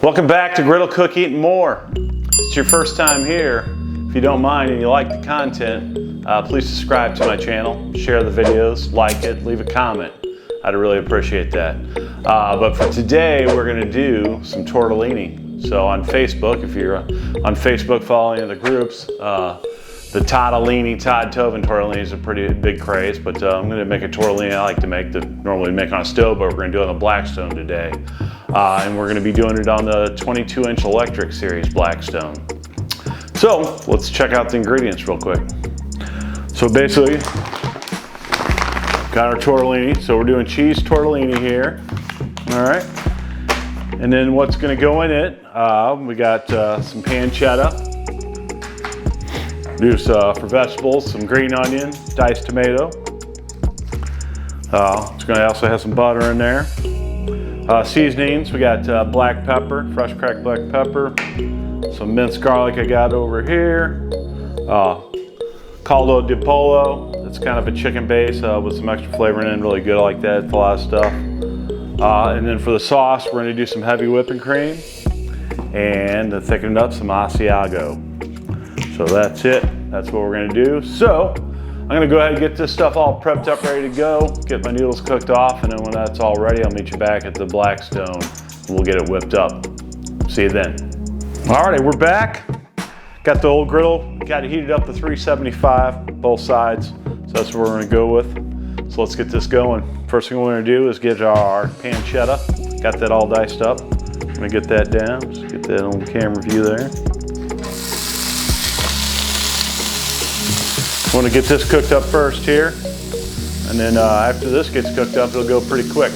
Welcome back to Griddle, Cook, Eat, and More. If it's your first time here, if you don't mind and you like the content, please subscribe to my channel, share the videos, like it, leave a comment. I'd really appreciate that. But for today, we're going to do some tortellini. So on Facebook, if you're on Facebook following the groups, the Todd Tovin tortellini is a pretty big craze, but I'm going to make a tortellini I like to make that normally make on a stove, but we're going to do it on the Blackstone today. And we're going to be doing it on the 22-inch electric series Blackstone. So let's check out the ingredients real quick. So basically, got our tortellini. So we're doing cheese tortellini here. All right. And then what's going to go in it, we got some pancetta. Use for vegetables, some green onion, diced tomato. It's going to also have some butter in there. Seasonings, we got black pepper, fresh cracked black pepper, some minced garlic I got over here, CALDO di POLLO, it's kind of a chicken base with some extra flavor in it, really good, I like that, it's a lot of stuff. And then for the sauce, we're going to do some heavy whipping cream, and to thicken it up, some Asiago. So that's it, that's what we're going to do. So I'm going to go ahead and get this stuff all prepped up, ready to go, get my noodles cooked off, and then when that's all ready, I'll meet you back at the Blackstone and we'll get it whipped up. See you then. Alrighty, we're back. Got the old griddle, got it heated up to 375, both sides. So that's what we're going to go with. So let's get this going. First thing we're going to do is get our pancetta. Got that all diced up. I'm going to get that down, just get that on camera view there. Want to get this cooked up first here, and then after this gets cooked up, it'll go pretty quick.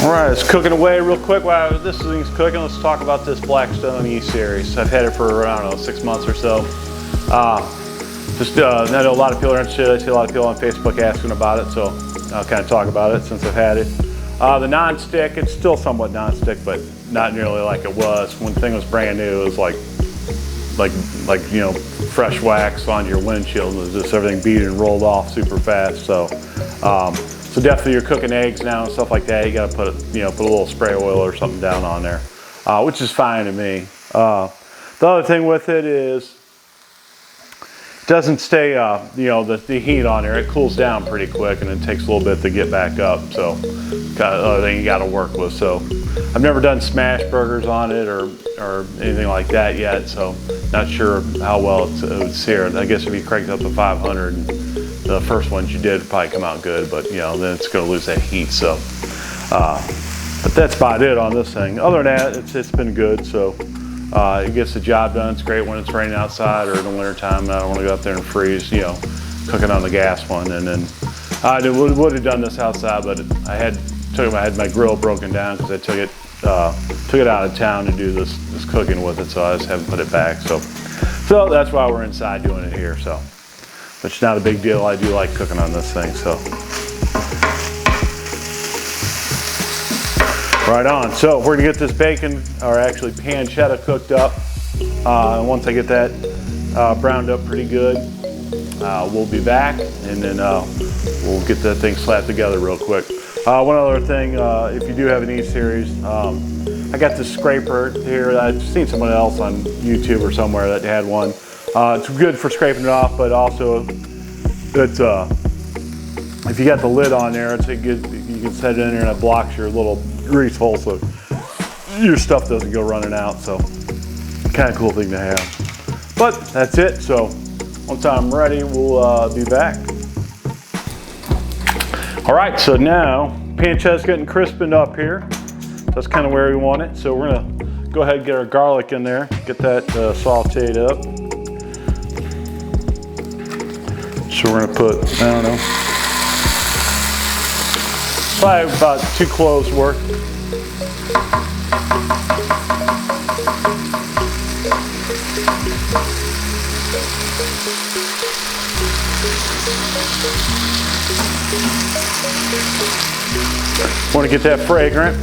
All right, it's cooking away real quick. While this thing's cooking, let's talk about this Blackstone E-Series. I've had it for, I don't know, 6 months or so. I know a lot of people are interested. I see a lot of people on Facebook asking about it, so I'll kind of talk about it since I've had it. The non-stick, it's still somewhat non-stick, but not nearly like it was. When the thing was brand new, it was like you know, fresh wax on your windshield. It was just everything beat and rolled off super fast. So definitely you're cooking eggs now and stuff like that, you got to put a little spray oil or something down on there, which is fine to me. The other thing with it is it doesn't stay, the heat on there. It cools down pretty quick and it takes a little bit to get back up. So kind of other thing you got to work with. So I've never done smash burgers on it or anything like that yet. So not sure how well it would sear. I guess if you cranked up to 500. The first ones you did probably come out good, but then it's going to lose that heat. So, but that's about it on this thing. Other than that, it's been good. So it gets the job done. It's great when it's raining outside or in the wintertime. I don't want to go up there and freeze, cooking on the gas one. And then I would have done this outside, but I had my grill broken down because I took it out of town to do this cooking with it. So I just haven't put it back. So that's why we're inside doing it here. So. But it's not a big deal. I do like cooking on this thing, so. Right on. So we're gonna get this bacon, or actually pancetta, cooked up. And once I get that browned up pretty good, we'll be back, and then we'll get that thing slapped together real quick. One other thing, if you do have an E-Series, I got this scraper here. I've seen someone else on YouTube or somewhere that had one. It's good for scraping it off, but also it's if you got the lid on there, it's good. You can set it in there and it blocks your little grease hole, so your stuff doesn't go running out. So kind of cool thing to have. But that's it. So once I'm ready, we'll be back. All right. So now pancetta's getting crispened up here. That's kind of where we want it. So we're gonna go ahead and get our garlic in there, get that sauteed up. So we're gonna put, I don't know, probably about 2 cloves worth. Want to get that fragrant.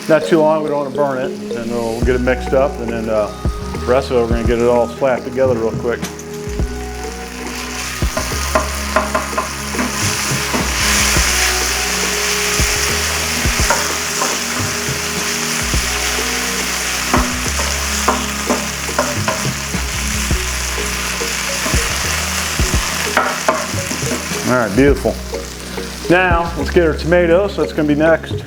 Not too long, we don't want to burn it, and we'll get it mixed up, and then the rest of it, we're going to get it all slapped together real quick. All right, beautiful. Now, let's get our tomatoes, so that's going to be next.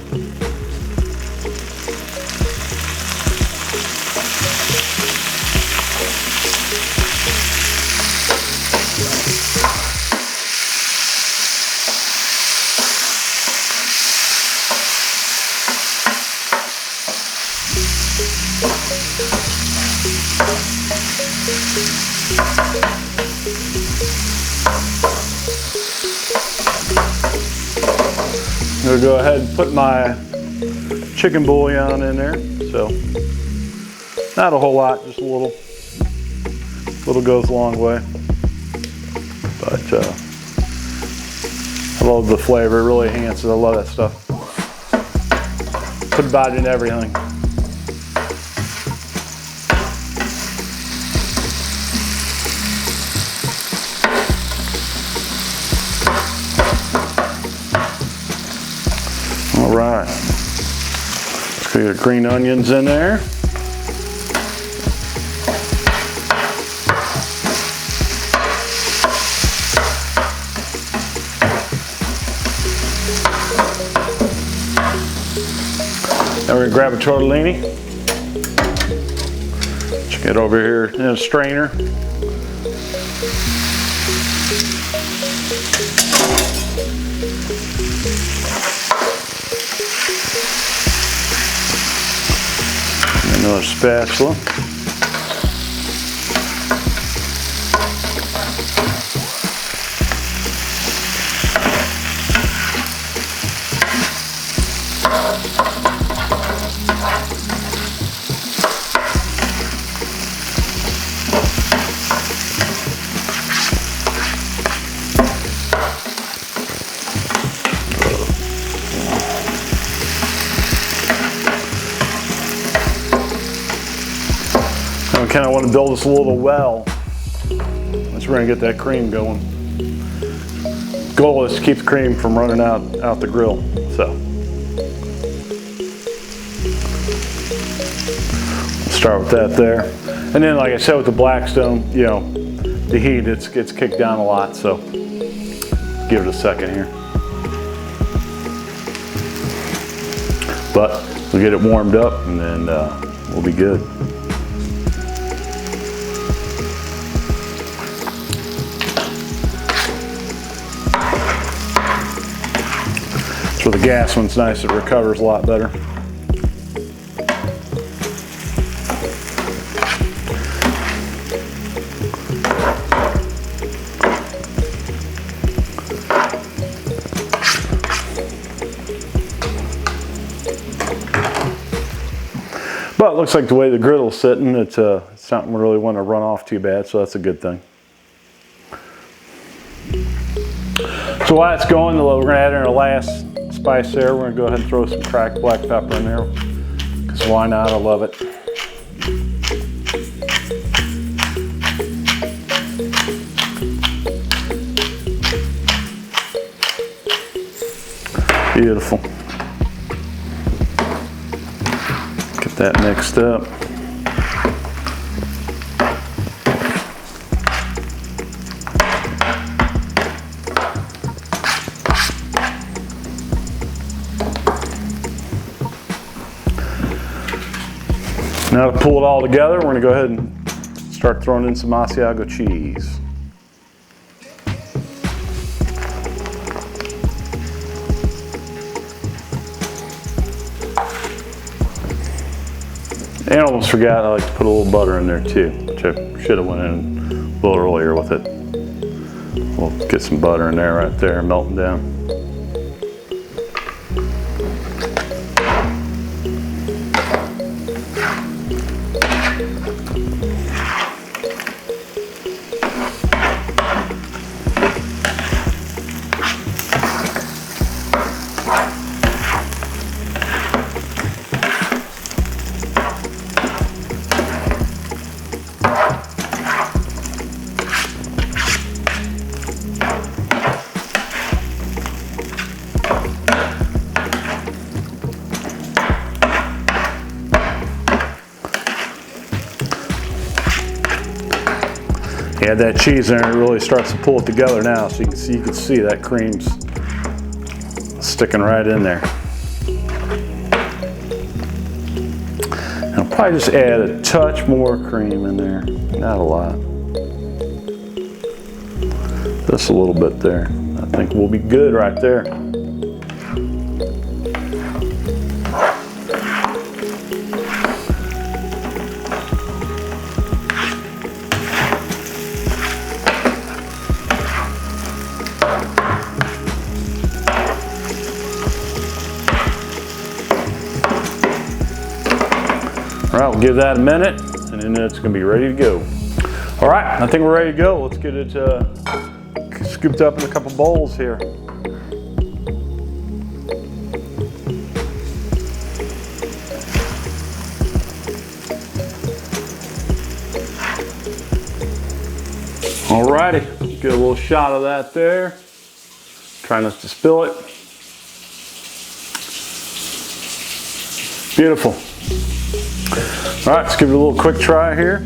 I'm going to go ahead and put my chicken bouillon in there. So, not a whole lot, just a little. Little goes a long way. But I love the flavor, it really enhances. I love that stuff. Put about it in everything. All right, let's get green onions in there. Now we're gonna grab a tortellini. Let's get over here in a strainer. Another spatula. I kind of want to build this a little well. Once we're going to get that cream going. Goal is to keep the cream from running out the grill. So start with that there, and then like I said with the Blackstone, you know, the heat gets kicked down a lot. So give it a second here, but we'll get it warmed up, and then we'll be good. So the gas one's nice, it recovers a lot better. But it looks like the way the griddle's sitting, it's not really want to run off too bad, so that's a good thing. So while it's going, we're going to add in our last spice there. We're going to go ahead and throw some cracked black pepper in there, because why not? I love it. Beautiful. Get that mixed up. Now to pull it all together, we're going to go ahead and start throwing in some Asiago cheese. And I almost forgot, I like to put a little butter in there too, which I should have went in a little earlier with it. We'll get some butter in there right there, melting down. Add that cheese in there, it really starts to pull it together now, so you can see that cream's sticking right in there. And I'll probably just add a touch more cream in there, not a lot. Just a little bit there. I think we'll be good right there. All right, we'll give that a minute, and then it's gonna be ready to go. All right, I think we're ready to go. Let's get it scooped up in a couple bowls here. All righty, get a little shot of that there. Try not to spill it. Beautiful. All right, let's give it a little quick try here.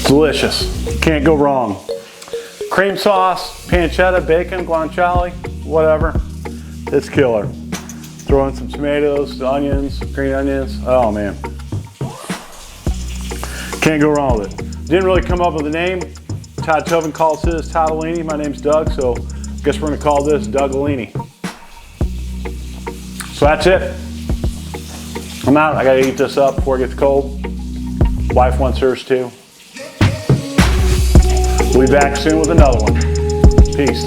Delicious, can't go wrong. Cream sauce, pancetta, bacon, guanciale, whatever, it's killer. Throw in some tomatoes, onions, green onions, oh man. Can't go wrong with it. Didn't really come up with a name. Todd Tobin calls his Toddolini. My name's Doug, so I guess we're gonna call this Dougolini. So that's it. I'm out. I gotta eat this up before it gets cold. Wife wants hers too. We'll be back soon with another one. Peace.